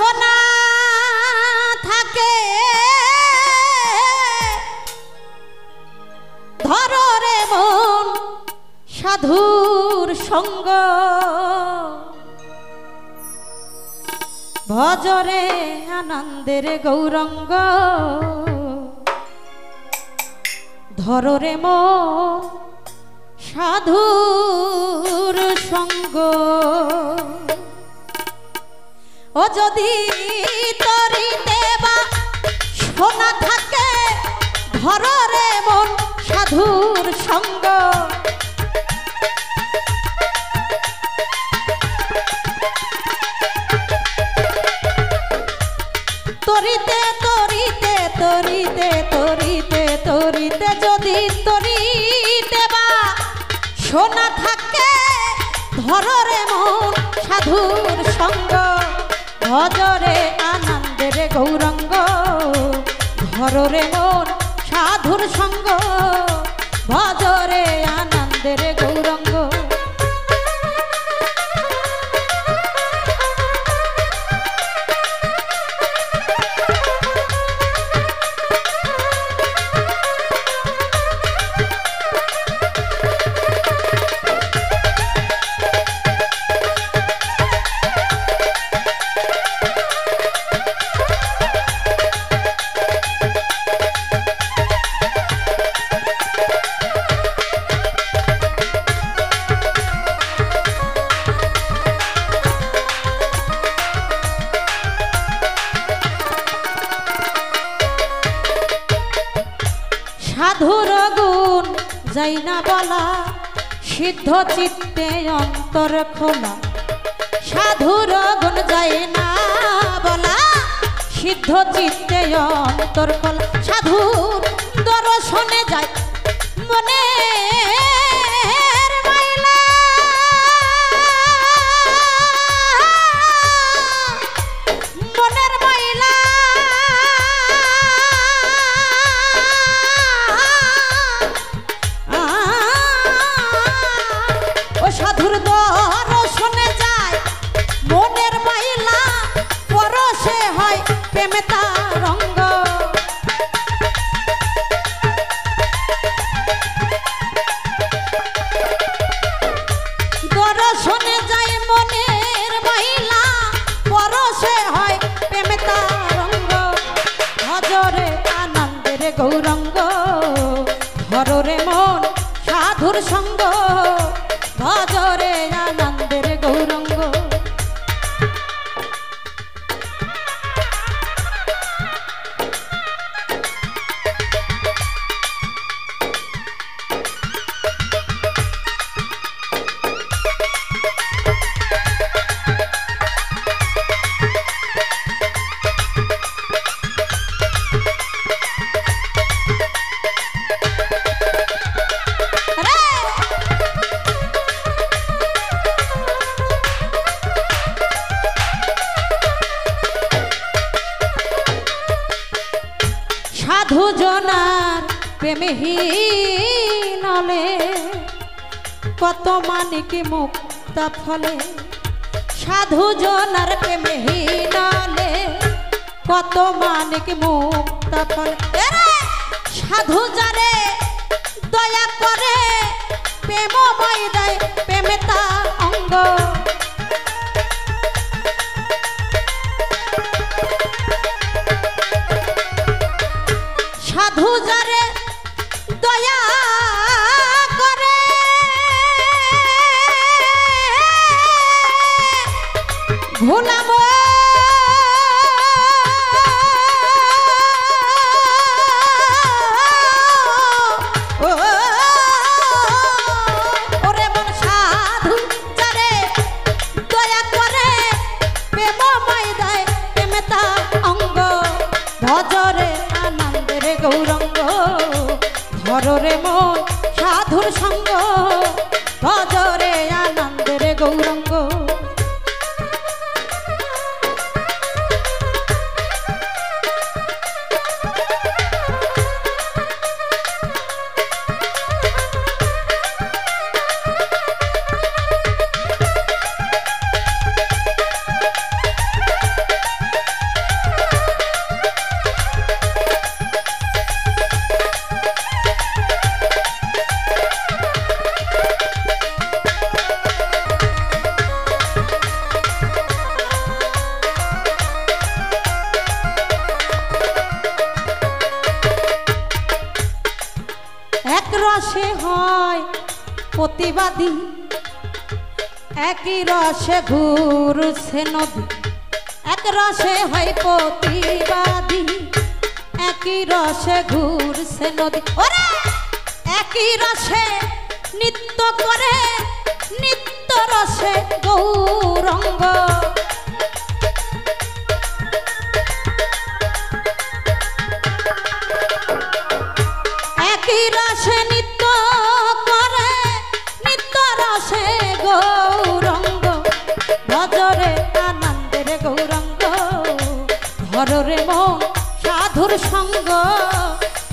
সোনা থাকে ধরো রে মন সাধুর সঙ্গ ভজরে আনন্দের গৌরঙ্গ ধরো রে মন সাধুর সঙ্গ ও যদি তরিতে বা সোনা থাকে ধরো রে মন সাধুর সঙ্গ তরিতে তরিতে তরিতে তরিতে তরিতে যদি তরিতে বা সোনা থাকে ধরো রে মন সাধুর সঙ্গ ভজরে আনন্দের গৌরঙ্গ ধরো রে মন সাধুর সঙ্গ ভজরে আনন্দের গৌরঙ্গ সাধুর গুণ যাই না বলা সিদ্ধ চিত্তে অন্তর খোলা সাধুর গুণ যাই না বলা সিদ্ধ চিত্তে অন্তর খোলা সাধুর দর্শনে যায় মনে সাধুর দর্শনে যায় মনের মাইলা পরশে হয় প্রেমে তার অঙ্গ দর্শনে যায় মনের মাইলা পরশে হয় প্রেমে তার অঙ্গ ভজরে আনন্দের গৌরঙ্গ ধরো রে মন সাধুর সঙ্গ ভজরে আনন্দের গৌরঙ্গ সাধু জনার প্রেমহীনলে কত মানিক মুক্তা ফলে সাধু জনার প্রেমহীনলে কত মানিক মুক্তা ফলে সাধু যারে দয়া করে প্রেমময় দেয় প্রেমে তার অঙ্গ সাধু যারে দয়া করে ভুলাম ওরে মন সাধু যারে দয়া করে প্রেমময় দেয় প্রেমে তার অঙ্গ ভজরে আনন্দের গৌরঙ্গ ধরো রে মন সাধুর সঙ্গ ভজরে আনন্দের গৌরঙ্গ রসে হয় প্রতিবাদী, একই রসে ঘুরছে নদী, এক রসে হয় প্রতিবাদী, একই রসে ঘুরছে নদী। ওরে একই রসে নৃত্য করে, নিত্য রসে গৌরঙ্গ। একই রসে নৃত্য করে, নিত্য রসে গৌরঙ্গ। ভজরে আনন্দের গৌরঙ্গ, ধররে মন সাধুর সঙ্গ,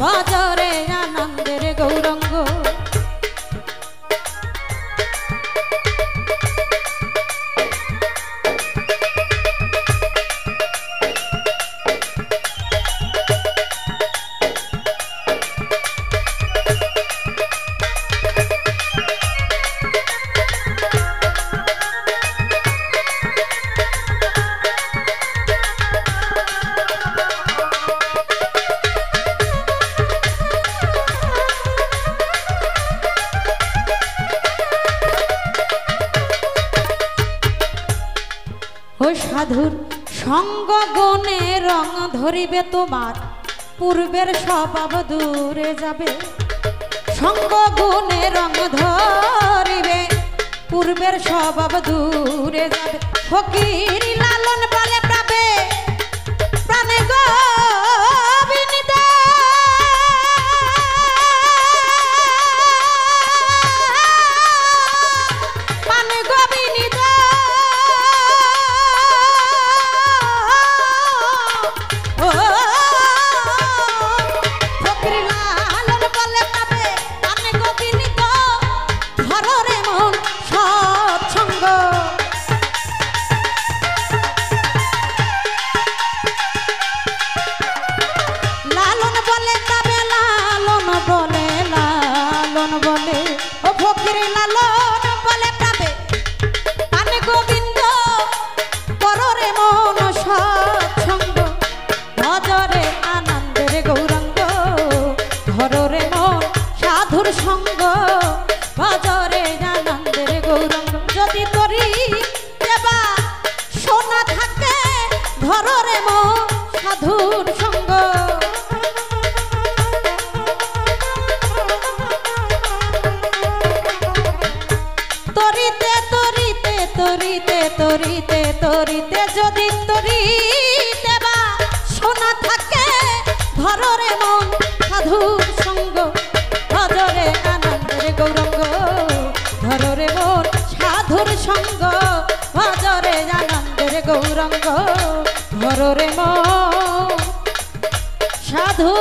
ভজরে আনন্দের গৌরঙ্গ। সাধুর সঙ্গ গুণে রং ধরিবে তোমার, পূর্বের স্বভাব দূরে যাবে। সঙ্গ গুণে রং ধরিবে, পূর্বের স্বভাব দূরে যাবে। ফকির লালন বলে পাবে প্রাণে গো বিনিদা, প্রাণে গো বিনিদা। সঙ্গ ভজরে আনন্দের গৌরঙ্গ। যদি তরি দেবা সোনা থাকে, ধররে মন সাধুর সঙ্গ। তরিতে তরিতে তরিতে তরিতে তরিতে যদি তরি দেবা সোনা থাকে, ধররে মন সাধুর সঙ্গ। ভজরে আনন্দের গৌরঙ্গ, ধররে মোর সাধুর সঙ্গ। ভজরে আনন্দের গৌরঙ্গ, ধররে মোর সাধু।